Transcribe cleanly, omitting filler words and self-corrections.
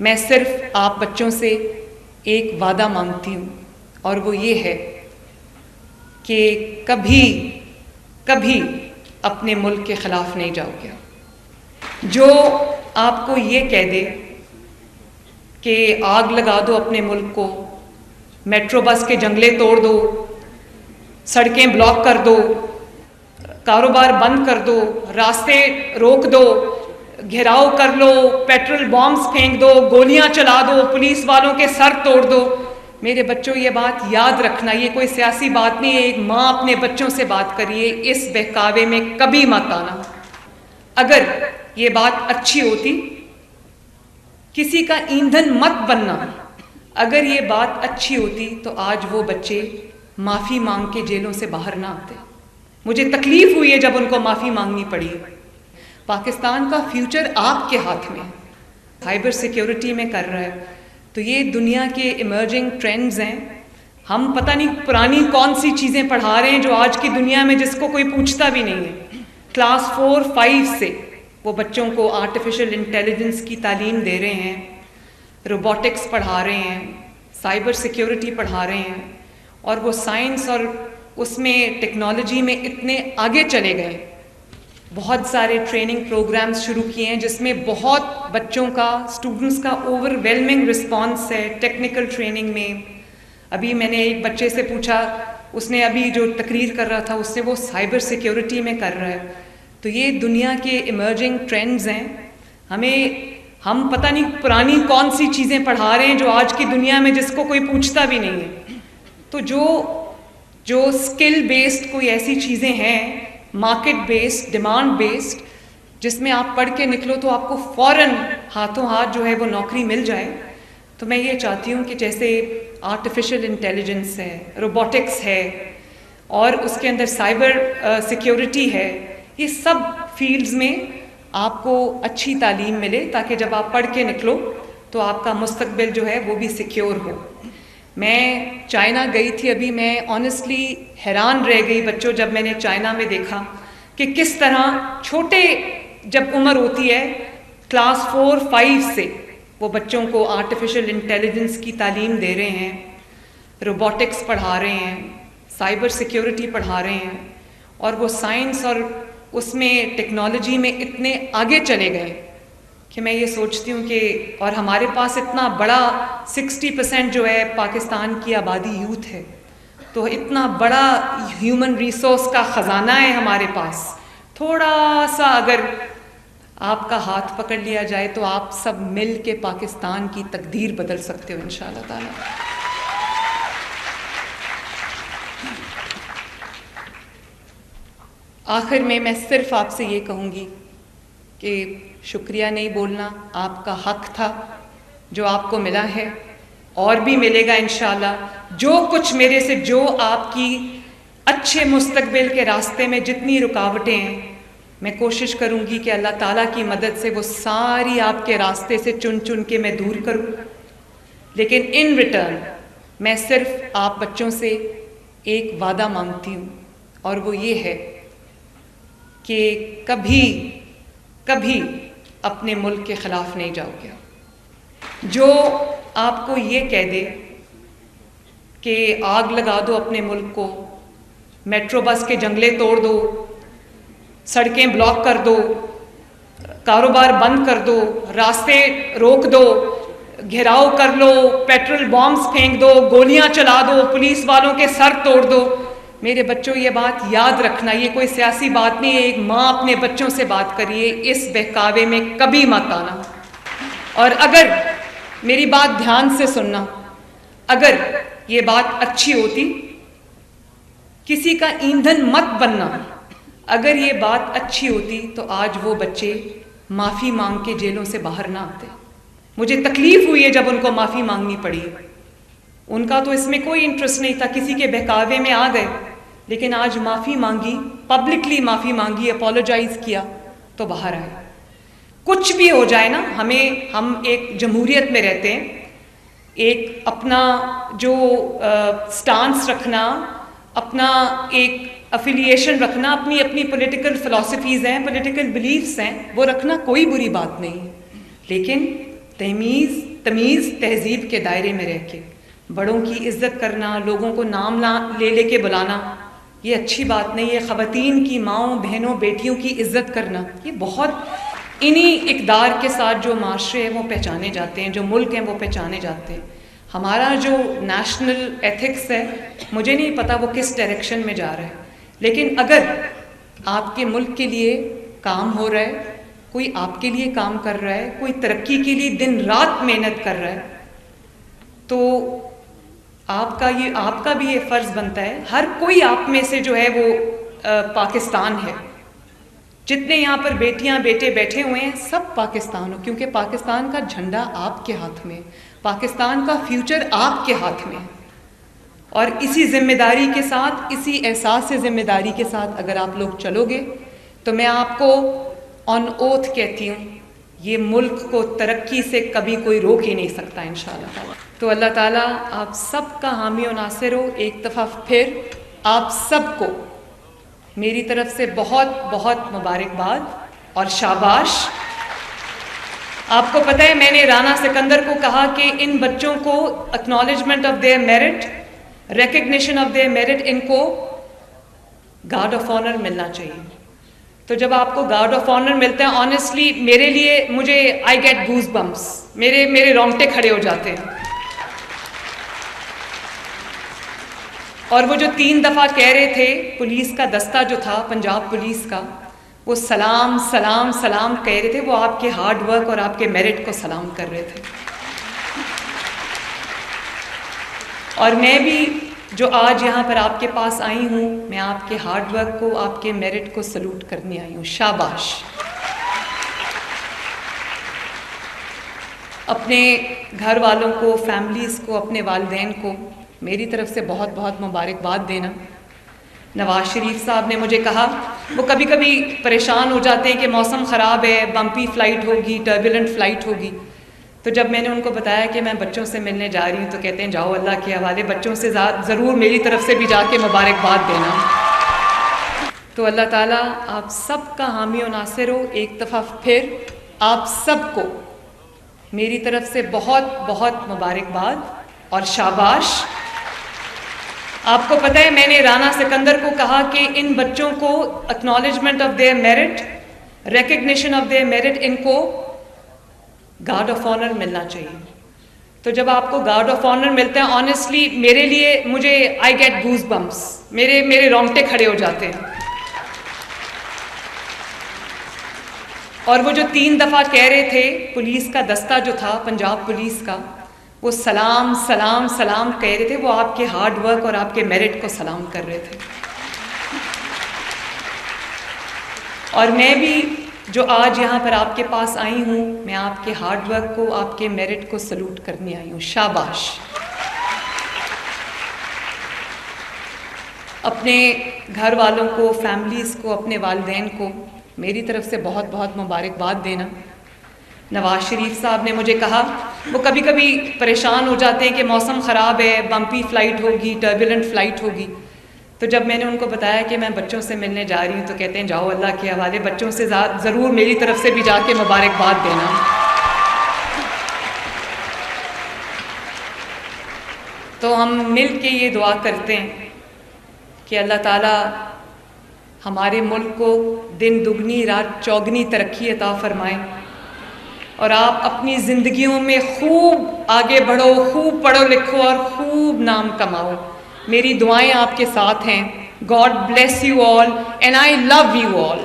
میں صرف آپ بچوں سے ایک وعدہ مانگتی ہوں، اور وہ یہ ہے کہ کبھی کبھی اپنے ملک کے خلاف نہیں جاؤ گے۔ جو آپ کو یہ کہہ دے کہ آگ لگا دو اپنے ملک کو، میٹرو بس کے جنگلے توڑ دو، سڑکیں بلاک کر دو، کاروبار بند کر دو، راستے روک دو، گھیراؤ کر لو، پیٹرول بامز پھینک دو، گولیاں چلا دو، پولیس والوں کے سر توڑ دو، میرے بچوں یہ بات یاد رکھنا، یہ کوئی سیاسی بات نہیں ہے، ایک ماں اپنے بچوں سے بات کریے، اس بہکاوے میں کبھی مت آنا۔ اگر یہ بات اچھی ہوتی، کسی کا ایندھن مت بننا، اگر یہ بات اچھی ہوتی تو آج وہ بچے معافی مانگ کے جیلوں سے باہر نہ آتے۔ مجھے تکلیف ہوئی ہے جب ان کو معافی مانگنی پڑی۔ پاکستان کا فیوچر آپ کے ہاتھ میں ہے، سائبر سیکیورٹی میں کر رہا ہے، تو یہ دنیا کے ایمرجنگ ٹرینڈز ہیں۔ ہم پتہ نہیں پرانی کون سی چیزیں پڑھا رہے ہیں جو آج کی دنیا میں جس کو کوئی پوچھتا بھی نہیں ہے۔ کلاس 4-5 سے وہ بچوں کو آرٹیفیشل انٹیلیجنس کی تعلیم دے رہے ہیں، روبوٹکس پڑھا رہے ہیں، سائبر سیکیورٹی پڑھا رہے ہیں، اور وہ سائنس اور اس میں ٹیکنالوجی میں اتنے آگے چلے گئے۔ بہت سارے ٹریننگ پروگرامز شروع کیے ہیں جس میں بہت بچوں کا، اسٹوڈنٹس کا اوور ویلمنگ رسپانس ہے ٹیکنیکل ٹریننگ میں۔ ابھی میں نے ایک بچے سے پوچھا، اس نے ابھی جو تقریر کر رہا تھا اس سے وہ سائبر سیکیورٹی میں کر رہا ہے۔ تو یہ دنیا کے ایمرجنگ ٹرینڈز ہیں۔ ہم پتہ نہیں پرانی کون سی چیزیں پڑھا رہے ہیں جو آج کی دنیا میں جس کو کوئی پوچھتا بھی نہیں ہے۔ تو جو اسکل بیسڈ کوئی ایسی چیزیں ہیں، مارکیٹ بیسڈ، ڈیمانڈ بیسڈ، جس میں آپ پڑھ کے نکلو تو آپ کو فوراً ہاتھوں ہاتھ جو ہے وہ نوکری مل جائے، تو میں یہ چاہتی ہوں کہ جیسے آرٹیفیشل انٹیلیجنس ہے، روبوٹکس ہے، اور اس کے اندر سائبر سیکیورٹی ہے، یہ سب فیلڈز میں آپ کو اچھی تعلیم ملے تاکہ جب آپ پڑھ کے نکلو تو آپ کا مستقبل جو ہے وہ بھی سیکیور ہو۔ میں چائنا گئی تھی ابھی، میں آنیسٹلی حیران رہ گئی بچوں جب میں نے چائنا میں دیکھا کہ کس طرح چھوٹے جب عمر ہوتی ہے کلاس 4-5 سے وہ بچوں کو آرٹیفیشل انٹیلیجنس کی تعلیم دے رہے ہیں، روبوٹکس پڑھا رہے ہیں، سائبر سیکیورٹی پڑھا رہے ہیں، اور وہ سائنس اور اس میں ٹیکنالوجی میں اتنے آگے چلے گئے کہ میں یہ سوچتی ہوں کہ، اور ہمارے پاس اتنا بڑا 60% جو ہے پاکستان کی آبادی یوتھ ہے، تو اتنا بڑا ہیومن ریسورس کا خزانہ ہے ہمارے پاس۔ تھوڑا سا اگر آپ کا ہاتھ پکڑ لیا جائے تو آپ سب مل کے پاکستان کی تقدیر بدل سکتے ہو انشاءاللہ تعالی۔ آخر میں صرف آپ سے یہ کہوں گی کہ شکریہ نہیں بولنا، آپ کا حق تھا جو آپ کو ملا ہے، اور بھی ملے گا انشاءاللہ۔ جو کچھ میرے سے، جو آپ کی اچھے مستقبل کے راستے میں جتنی رکاوٹیں ہیں، میں کوشش کروں گی کہ اللہ تعالیٰ کی مدد سے وہ ساری آپ کے راستے سے چن کے میں دور کروں، لیکن ان ریٹرن میں صرف آپ بچوں سے ایک وعدہ مانگتی ہوں، اور وہ یہ ہے کہ کبھی کبھی اپنے ملک کے خلاف نہیں جاؤ گے۔ جو آپ کو یہ کہہ دے کہ آگ لگا دو اپنے ملک کو، میٹرو بس کے جنگلے توڑ دو، سڑکیں بلاک کر دو، کاروبار بند کر دو، راستے روک دو، گھیراؤ کر لو، پیٹرول بامز پھینک دو، گولیاں چلا دو، پولیس والوں کے سر توڑ دو، میرے بچوں یہ بات یاد رکھنا، یہ کوئی سیاسی بات نہیں ہے، ایک ماں اپنے بچوں سے بات کریے، اس بہکاوے میں کبھی مت آنا۔ اور اگر میری بات دھیان سے سننا، اگر یہ بات اچھی ہوتی، کسی کا ایندھن مت بننا، اگر یہ بات اچھی ہوتی تو آج وہ بچے معافی مانگ کے جیلوں سے باہر نہ آتے۔ مجھے تکلیف ہوئی ہے جب ان کو معافی مانگنی پڑی۔ ان کا تو اس میں کوئی انٹرسٹ نہیں تھا، کسی کے بہکاوے میں آ گئے، لیکن آج معافی مانگی، پبلکلی معافی مانگی، اپولوجائز کیا تو باہر آئے۔ کچھ بھی ہو جائے نا، ہم ایک جمہوریت میں رہتے ہیں، ایک اپنا جو سٹانس رکھنا، اپنا ایک افیلیشن رکھنا، اپنی پولیٹیکل فلسفیز ہیں، پولیٹیکل بلیفز ہیں، وہ رکھنا کوئی بری بات نہیں، لیکن تمیز تہذیب کے دائرے میں رہ کے بڑوں کی عزت کرنا، لوگوں کو نام لے کے بلانا، یہ اچھی بات نہیں ہے۔ خواتین کی ماؤں، بہنوں، بیٹیوں کی عزت کرنا، یہ بہت انہی اقدار کے ساتھ جو معاشرے ہیں وہ پہچانے جاتے ہیں، جو ملک ہیں وہ پہچانے جاتے ہیں۔ ہمارا جو نیشنل ایتھکس ہے، مجھے نہیں پتا وہ کس ڈائریکشن میں جا رہا ہے، لیکن اگر آپ کے ملک کے لیے کام ہو رہا ہے، کوئی آپ کے لیے کام کر رہا ہے، کوئی ترقی کے لیے دن رات محنت کر رہا ہے، تو آپ کا بھی یہ فرض بنتا ہے، ہر کوئی آپ میں سے جو ہے وہ پاکستان ہے۔ جتنے یہاں پر بیٹیاں بیٹے بیٹھے ہوئے ہیں سب پاکستان ہو، کیونکہ پاکستان کا جھنڈا آپ کے ہاتھ میں، پاکستان کا فیوچر آپ کے ہاتھ میں، اور اسی ذمہ داری کے ساتھ، اسی احساس ذمہ داری کے ساتھ اگر آپ لوگ چلو گے تو میں آپ کو آن اوتھ کہتی ہوں، یہ ملک کو ترقی سے کبھی کوئی روک ہی نہیں سکتا انشاءاللہ تعالی۔ تو اللہ تعالیٰ آپ سب کا حامی و ناصر ہو۔ ایک دفعہ پھر آپ سب کو میری طرف سے بہت بہت مبارکباد اور شاباش۔ آپ کو پتہ ہے میں نے رانا سکندر کو کہا کہ ان بچوں کو acknowledgement of their merit, recognition of their merit, ان کو گارڈ آف آنر ملنا چاہیے۔ تو جب آپ کو گارڈ آف آنر ملتا ہے، آنیسٹلی میرے لیے، مجھے آئی گیٹ گوز بمپس، میرے رونگٹے کھڑے ہو جاتے ہیں۔ اور وہ جو 3 دفعہ کہہ رہے تھے، پولیس کا دستہ جو تھا پنجاب پولیس کا، وہ سلام سلام سلام کہہ رہے تھے، وہ آپ کے ہارڈ ورک اور آپ کے میرٹ کو سلام کر رہے تھے۔ اور میں بھی جو آج یہاں پر آپ کے پاس آئی ہوں، میں آپ کے ہارڈ ورک کو، آپ کے میرٹ کو سلوٹ کرنے آئی ہوں۔ شاباش۔ اپنے گھر والوں کو، فیملیز کو، اپنے والدین کو میری طرف سے بہت بہت مبارکباد دینا۔ نواز شریف صاحب نے مجھے کہا، وہ کبھی کبھی پریشان ہو جاتے ہیں کہ موسم خراب ہے، بمپی فلائٹ ہوگی، ٹربولنٹ فلائٹ ہوگی، تو جب میں نے ان کو بتایا کہ میں بچوں سے ملنے جا رہی ہوں تو کہتے ہیں جاؤ اللہ کے حوالے، بچوں سے ضرور میری طرف سے بھی جا کے مبارکباد دینا۔ تو اللہ تعالیٰ آپ سب کا حامی و ناصر ہو۔ ایک دفعہ پھر آپ سب کو میری طرف سے بہت بہت مبارکباد اور شاباش۔ آپ کو پتہ ہے میں نے رانا سکندر کو کہا کہ ان بچوں کو acknowledgement of their merit, recognition of their merit, ان کو گارڈ آف آنر ملنا چاہیے۔ تو جب آپ کو گارڈ آف آنر ملتا ہے، آنیسٹلی میرے لیے، مجھے آئی گیٹ گوز بمپس، میرے رونگٹے کھڑے ہو جاتے ہیں۔ اور وہ جو 3 دفعہ کہہ رہے تھے، پولیس کا دستہ جو تھا پنجاب پولیس کا، وہ سلام سلام سلام کہہ رہے تھے، وہ آپ کے ہارڈ ورک اور آپ کے میرٹ کو سلام کر رہے تھے۔ اور میں بھی جو آج یہاں پر آپ کے پاس آئی ہوں، میں آپ کے ہارڈ ورک کو، آپ کے میرٹ کو سلوٹ کرنے آئی ہوں۔ شاباش۔ اپنے گھر والوں کو، فیملیز کو، اپنے والدین کو میری طرف سے بہت بہت مبارکباد دینا۔ نواز شریف صاحب نے مجھے کہا، وہ کبھی کبھی پریشان ہو جاتے ہیں کہ موسم خراب ہے، بمپی فلائٹ ہوگی، ٹربولنٹ فلائٹ ہوگی، تو جب میں نے ان کو بتایا کہ میں بچوں سے ملنے جا رہی ہوں تو کہتے ہیں جاؤ اللہ کے حوالے، بچوں سے ضرور میری طرف سے بھی جا کے مبارکباد دینا۔ تو ہم مل کے یہ دعا کرتے ہیں کہ اللہ تعالیٰ ہمارے ملک کو دن دگنی رات چوگنی ترقی عطا فرمائے، اور آپ اپنی زندگیوں میں خوب آگے بڑھو، خوب پڑھو لکھو اور خوب نام کماؤ۔ میری دعائیں آپ کے ساتھ ہیں۔ God bless you all and I love you all.